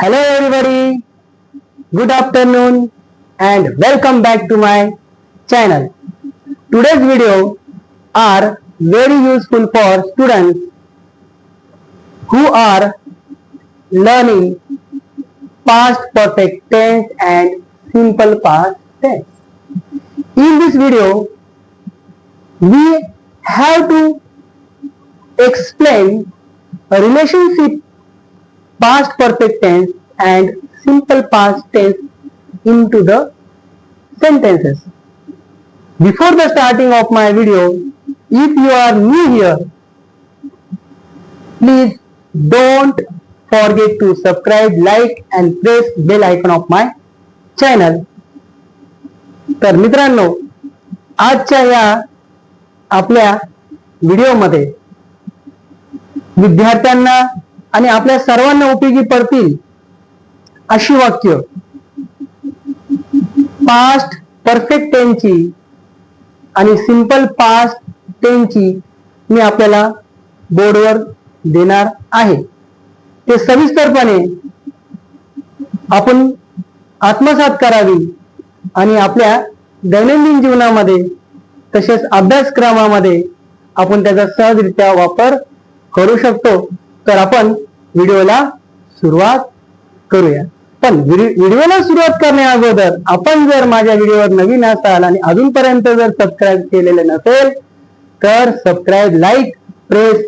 Hello everybody, good afternoon and welcome back to my channel. Today's video are very useful for students who are learning past perfect tense and simple past tense. In this video, we have to explain a relationship past perfect tense and simple past tense into the sentences. Before the starting of my video, if you are new here, please don't forget to subscribe, like and press bell icon of my channel. तर मित्रांनो, आजच्या या आपल्या व्हिडिओमध्ये विद्यार्थ्यांना आणि आपल्या सर्वांना उपयोगी पडतील अशी वाक्य पास्ट परफेक्ट टेन्सची आणि सिंपल पास्ट टेन्सची मी आपल्याला बोर्डवर देणार आहे. ते सविस्तरपणे आपण आत्मसात करावी आणि आपल्या दैनंदिन जीवनामध्ये तसेच अभ्यासक्रमामध्ये आपण त्याचा सहजरित्या वापर करू शकतो. तर आपण व्हिडिओला सुरुवात करूया. पण व्हिडिओला सुरुवात करण्या अगोदर आपण जर माझ्या व्हिडिओवर नवीन असाल आणि अजूनपर्यंत जर सबस्क्राईब केलेले नसेल तर सबस्क्राईब, लाईक, प्रेस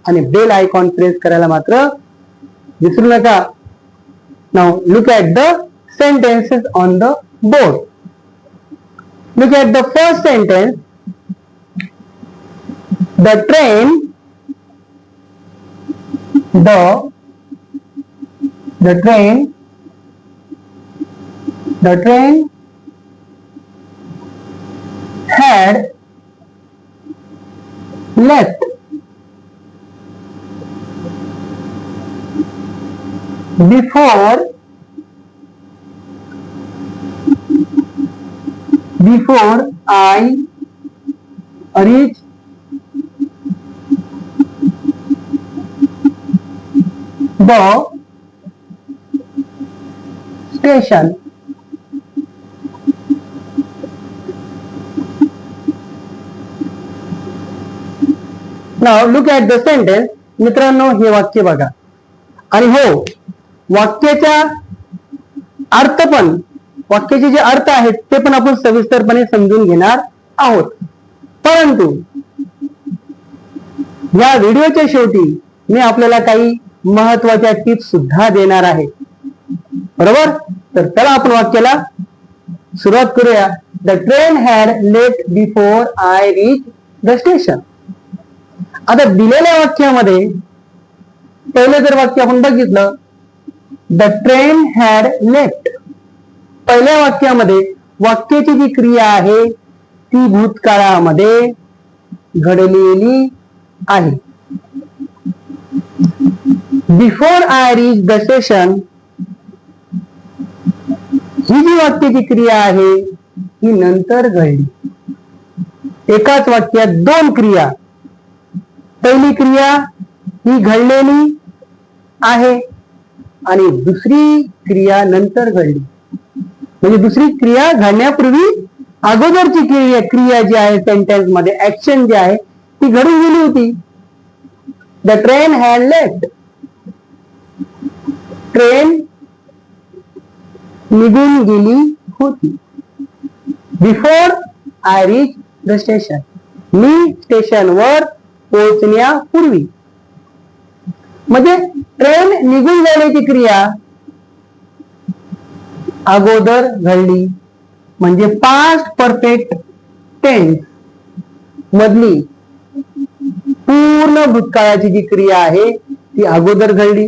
आणि बेल आयकॉन प्रेस करायला मात्र विसरू नका. Now look at the sentences on the board. Look at the first sentence. The train the train had left before I reached the station. Now look at the sentence. मित्रांनो, हे वाक्य बघा आणि हो, वाक्याचा अर्थ पण, वाक्याचे जे अर्थ आहेत ते पण आपण सविस्तरपणे समजून घेणार आहोत. परंतु या व्हिडिओच्या शेवटी मी आपल्याला काही महत्वाच्या टिप्स सुद्धा देणार आहे. बरोबर? तर चला आपण वाक्याला सुरुवात करूया. The train had left before I reach the station. आता दिलेल्या वाक्यामध्ये पहिलं जर वाक्य आपण बघितलं, द ट्रेन हॅड लेफ्ट. पहिल्या वाक्यामध्ये वाक्याची जी क्रिया आहे ती भूतकाळामध्ये घडलेली आहे. Before I reach the station ही जी वाक्याची क्रिया आहे ही नंतर घडली. एकाच वाक्यात दोन क्रिया. पहिली क्रिया ही घडलेली आहे आणि दुसरी क्रिया नंतर घडली. म्हणजे दुसरी क्रिया घडण्यापूर्वी अगोदरची क्रिया जी आहे सेंटेन्स मध्ये ऍक्शन जी आहे ती घडून गेली होती. The train had left. Train निघून गेली होती. Before I reach the station. मी स्टेशनवर पोहोचण्यापूर्वी. म्हणजे ट्रेन निघून जाण्याची क्रिया अगोदर घडली. म्हणजे पास्ट परफेक्ट टेन्स मधली पूर्ण भूतकाळाची जी क्रिया आहे ती अगोदर घडली.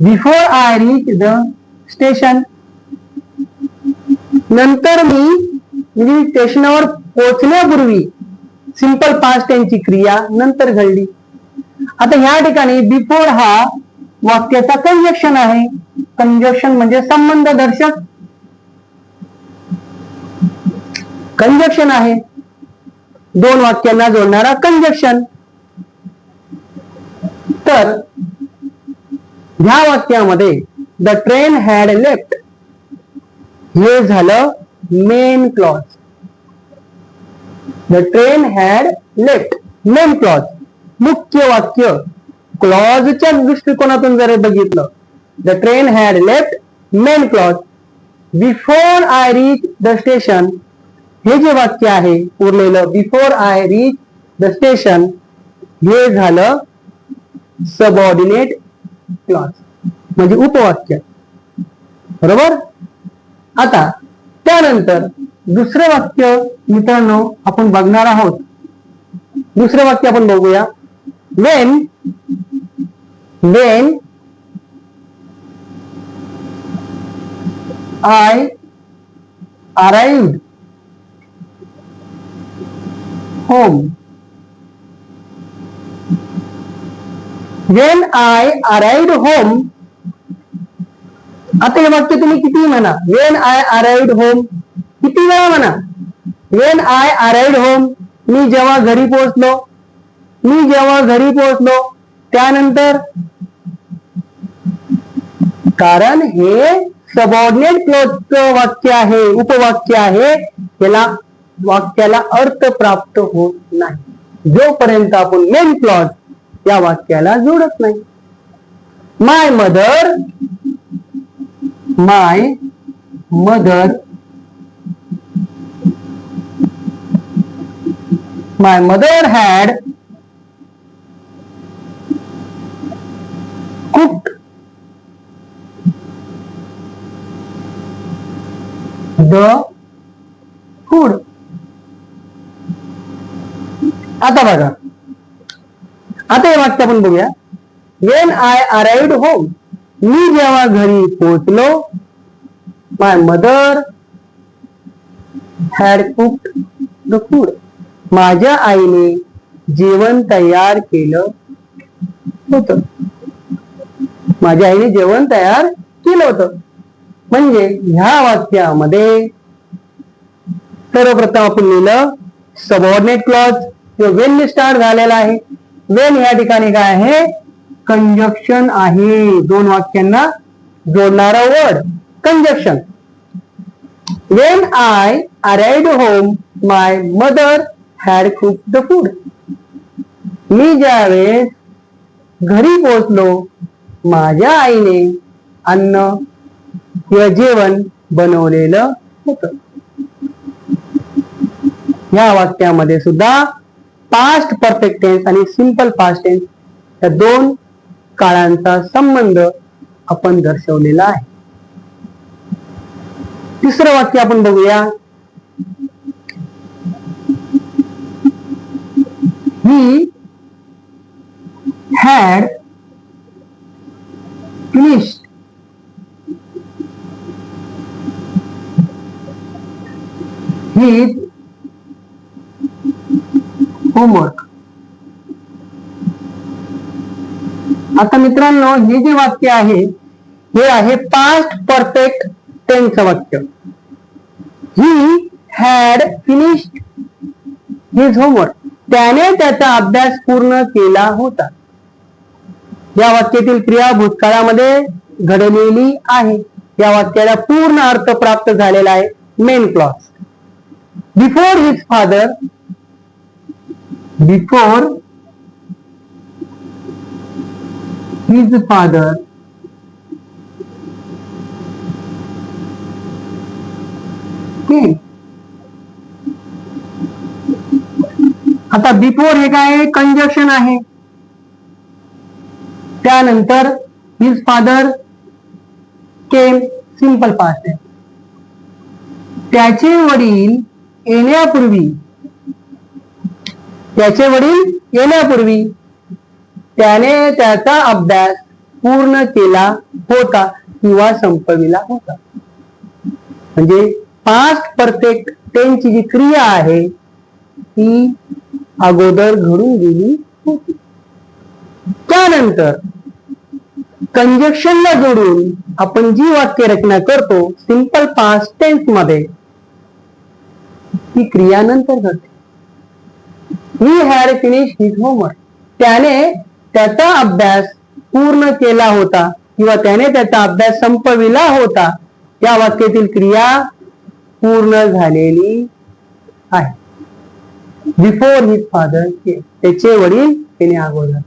Before I reach the station. नंतर मी स्टेशनवर पोहोचण्यापूर्वी सिंपल पास्ट टेन्सची क्रिया नंतर घडली. आता ह्या ठिकाणी बिफोर हा वाक्याचा कंजक्शन आहे. कंजक्शन म्हणजे संबंध दर्शक कंजक्शन आहे. दोन वाक्यांना जोडणारा कंजक्शन. तर ह्या वाक्यामध्ये द ट्रेन हॅड लेफ्ट. हे झालं main clause. The train had left, main clause, मुख्य वाक्य. क्लॉजच्या दृष्टिकोनातून जर बघितलं, the train had left, main clause. Before I reach the station, हे जे वाक्य आहे उरलेलं, before I reach the station, हे झालं सबऑर्डिनेट क्लॉज, म्हणजे उपवाक्य. बरोबर. आता त्यानंतर दुसरं वाक्य मित्रांनो आपण बघणार आहोत. दुसरं वाक्य आपण बघूया. When I arrived home. Wien I arrived home. आता हे वाक्य तुम्ही किती म्हणा. वेन आय अराइव्ड होम किती वेळा म्हणा. वेन आय अराइव्ड होम, मी जेव्हा घरी पोहोचलो. मी जेव्हा घरी पोहोचलो. त्यानंतर कारण हे सबऑर्डिनेट क्लॉजचं वाक्य आहे, उपवाक्य आहे. याला वाक्याला अर्थ प्राप्त होत नाही जोपर्यंत आपण मेन क्लॉज या वाक्याला जोडत नाही. माय mother had cooked the food. आता बघा, आता हे वाक्य आपण बघूया. वेन आय अराइव्ड होम, मी जेव्हा घरी पोहोचलो. My mother had cooked the food, माझ्या आईने जेवण तयार केलं होतं. माझ्या आईने जेवण तयार केलं होतं. म्हणजे ह्या वाक्यामध्ये सर्वप्रथम आपण लिहिलं सबऑर्डिनेट क्लॉज किंवा वेन स्टार्ट झालेला आहे. वेन या ठिकाणी काय आहे, कंजक्शन आहे. दोन वाक्यांना जोडणारा word conjunction. When I arrived home my mother had cooked the food, मी ज्यावेळेस घरी पोहोचलो माझ्या आईने अन्न किंवा जेवण बनवलेलं होतं. या वाक्यामध्ये सुद्धा पास्ट परफेक्ट टेन्स आणि सिंपल पास्ट टेन्स या दोन काळांचा संबंध आपण दर्शवलेला आहे. तिसरं वाक्य आपण बघूया. He had finished his homework. आता मित्रांनो हे जे वाक्य आहे हे आहे पास्ट परफेक्ट टेन्स वाक्य. He had finished his homework, त्याने त्याचा अभ्यास पूर्ण केला होता. या वाक्यातील क्रिया भूतकाळामध्ये घडलेली आहे. या वाक्याला पूर्ण अर्थ प्राप्त झालेला आहे. Main clause. Before his father, before his father came. आता बिफोर हे काय कंजक्शन आहे. त्यानंतर his father came simple past आहे. त्याचे वडील येण्यापूर्वी, त्याचे वडील येण्यापूर्वी त्याने त्याचा अभ्यास पूर्ण केला होता किंवा संपविला होता. म्हणजे पास्ट परफेक्ट टेन्सची जी क्रिया आहे ती अगोदर घडून गेली होती. त्यानंतर कंजक्शनला जोडून आपण जी वाक्य रचना करतो सिंपल पास्ट टेन्स मध्ये ती क्रिया नंतर घडते. He had finish his homework, त्याने त्याचा अभ्यास पूर्ण केला होता किंवा त्याने त्याचा अभ्यास संपविला होता, त्या वाक्यातील क्रिया पूर्ण झालेली आहे. बिफोर हिज फादर केम, त्याचे वडील त्याने अगोदर,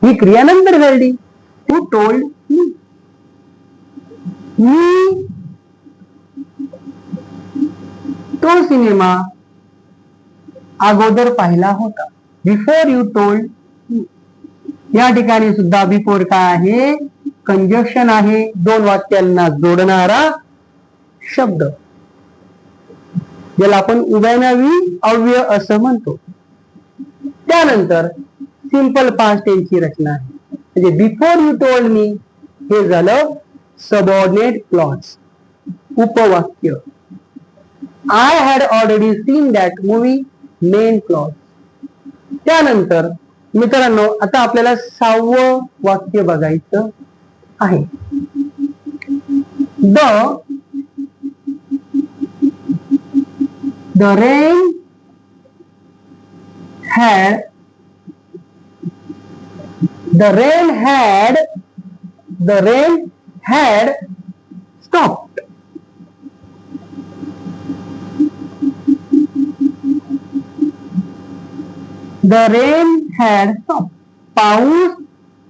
ही क्रिया नंतर घडली. हू टोल्ड मी, मी तो सिनेमा अगोदर पाहिला होता. बिफोर यू टोल्ड मी, या ठिकाणी सुद्धा बिफोर काय आहे, कंजक्शन आहे, दोन वाक्यांना जोडणारा शब्द, ज्याला आपण उभयनामी अव्यय असं म्हणतो. त्यानंतर सिंपल पास्ट टेन्सची रचना आहे. म्हणजे बिफोर यू टोल्ड मी हे झालं सबऑर्डिनेट क्लॉज, उपवाक्य. I had already seen that movie, main clause. त्यानंतर मित्रांनो आता आपल्याला 6वं वाक्य बघायचं आहे. The rain had stopped. The rain had stopped. पाऊस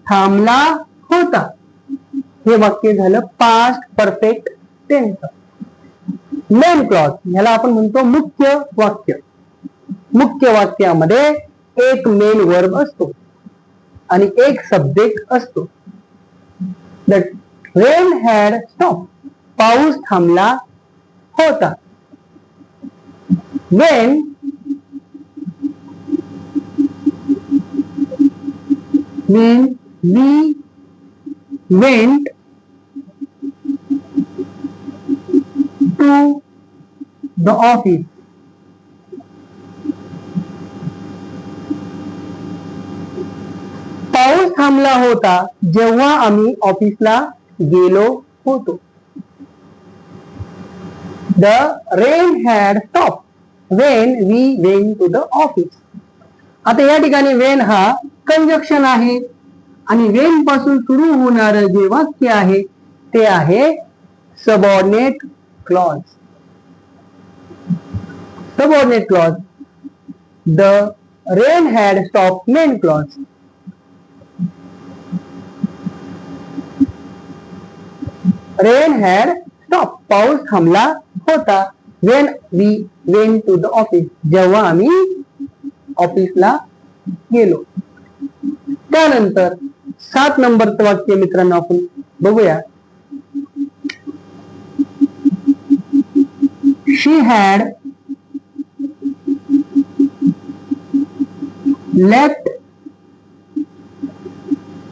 थांबला होता. हे वाक्य झालं past perfect tense. Main clause ह्याला आपण म्हणतो मुख्य वाक्य. मुख्य वाक्यामध्ये एक मेन वर्ब असतो आणि एक सब्जेक्ट असतो. द रेन हॅड स्टॉप, पाऊस थांबला होता. Wien we went to the office. पाऊस थांबला होता जेव्हा आम्ही ऑफिसला गेलो होतो. The rain had stopped when we went to the office. आता या ठिकाणी वेन हा कंजक्शन आहे आणि वेन पासून सुरू होणार जे वाक्य आहे ते आहे subordinate clause. Subordinate clause. The rain had stop, main clause. Rain had stop, पाऊस थांबला होता. When we went to the office, जेव्हा आम्ही ऑफिसला गेलो. त्यानंतर 7 नंबरचं वाक्य मित्रांनो आपण बघूया. शी हॅड लेफ्ट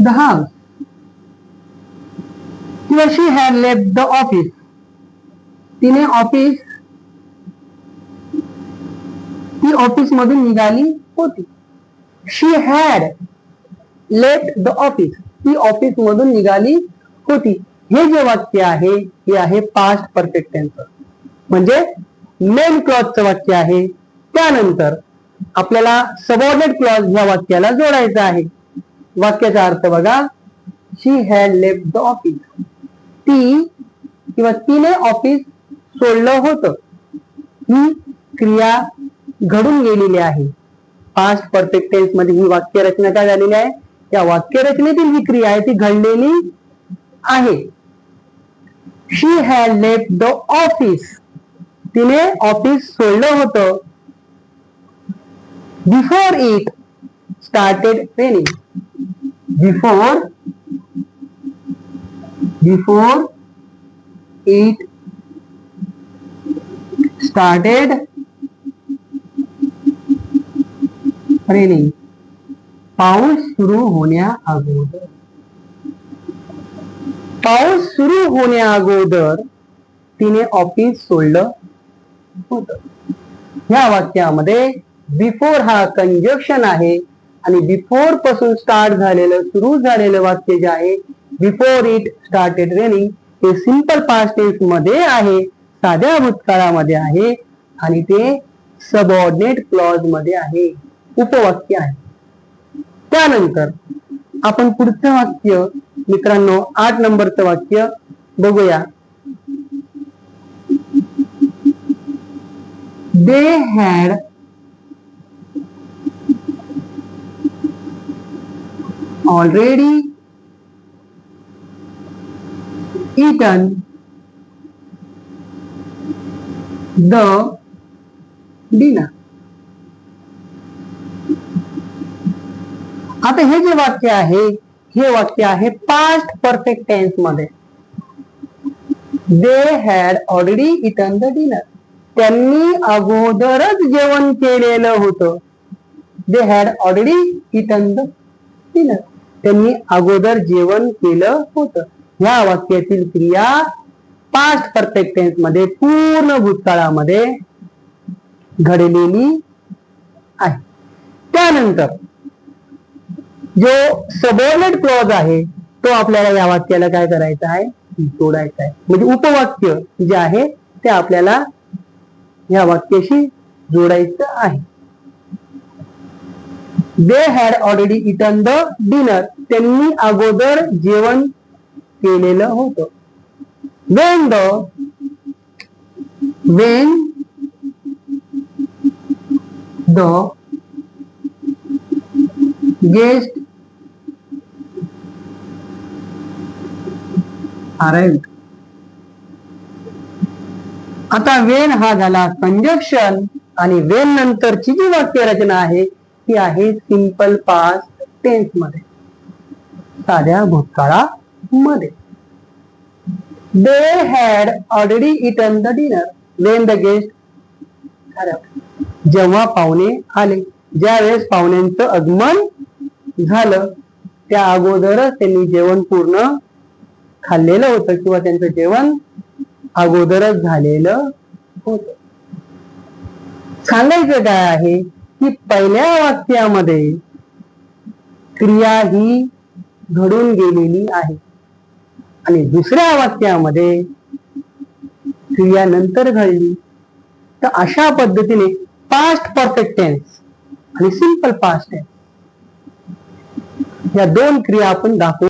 द हाऊस किंवा शी हॅड लेफ्ट द ऑफिस. तिने ऑफिस मधून निघाली होती. शी हॅड लेफ्ट द ऑफिस, ती ऑफिस मधून निघाली होती. हे जे वाक्य आहे हे आहे पास्ट परफेक्ट टेन्स, म्हणजे मेन क्लॉजचं वाक्य आहे. त्यानंतर आपल्याला सबऑर्डिनेट क्लॉज या वाक्याला जोडायचा आहे. वाक्याचा अर्थ बघा. शी हॅड लेफ्ट द ऑफिस, ती किंवा तिने ऑफिस सोडलं होतं. ही क्रिया घडून गेलेली आहे. पास्ट परफेक्ट टेन्स मध्ये ही वाक्य रचना काय झालेली आहे, या वाक्य रचनेतील ही क्रिया आहे ती घडलेली आहे. शी हॅड लेफ्ट द ऑफिस, तिने ऑफिस सोडलं होतं. Before it started raining, before it started raining, पाऊस सुरू होण्या अगोदर. पाऊस सुरू होण्या अगोदर तिने ऑफिस सोडलं होतं. या वाक्यामध्ये बिफोर हा कंजक्शन आहे आणि बिफोर पासून स्टार्ट झालेलं सुरू झालेलं वाक्य जे आहे बिफोर इट स्टार्टेड रेनिंग हे सिंपल पास्ट टेन्स मध्ये आहे, साध्या भूतकाळामध्ये आहे आणि ते सबऑर्डिनेट क्लॉज मध्ये आहे, उपवाक्य आहे. त्यानंतर आपण पुढचं वाक्य मित्रांनो 8 नंबरचं वाक्य बघूया. They had already eaten the dinner. आता हे जे वाक्य आहे हे वाक्य आहे पास्ट परफेक्ट टेन्स मध्ये. They had already eaten the dinner. त्यांनी अगोदरच जेवण केलेलं होतं. They had already eaten the dinner. त्यांनी अगोदर जेवण केलं होतं. ह्या वाक्यातील क्रिया पास्ट परफेक्ट टेन्स मध्ये पूर्ण भूतकाळामध्ये घडलेली आहे. त्यानंतर जो सबऑर्डिनेट क्लॉज आहे तो आपल्याला या वाक्याला काय करायचा आहे, जोडायचा आहे. म्हणजे उपवाक्य जे आहे ते आपल्याला या वाक्याशी जोडायचं आहे. They had already eaten the dinner. त्यांनी अगोदर जेवण केलेलं होतं. when the guest arrived. आता वेन हा झाला कंजक्शन आणि वेन नंतरची जी वाक्य रचना आहे ती आहे सिंपल पास्ट टेन्स मध्ये, साध्या भूतकाळामध्ये. They had already eaten the dinner when the guest arrived. जेव्हा पाहुणे आले, ज्या वेळेस पाहुण्यांचं आगमन झालं त्या अगोदरच त्यांनी जेवण पूर्ण खाल्लेलं होतं किंवा त्यांचं जेवण अगोदरच झालेलं होतं. सांगायचं काय आहे की पहिल्या वाक्यामध्ये क्रिया ही घडून गेलेली आहे आणि दुसऱ्या वाक्यामध्ये क्रिया नंतर घडली. तर अशा पद्धतीने पास्ट परफेक्ट टेन्स आणि सिंपल पास्ट टेन्स या दोन क्रिया आपण दाखवू.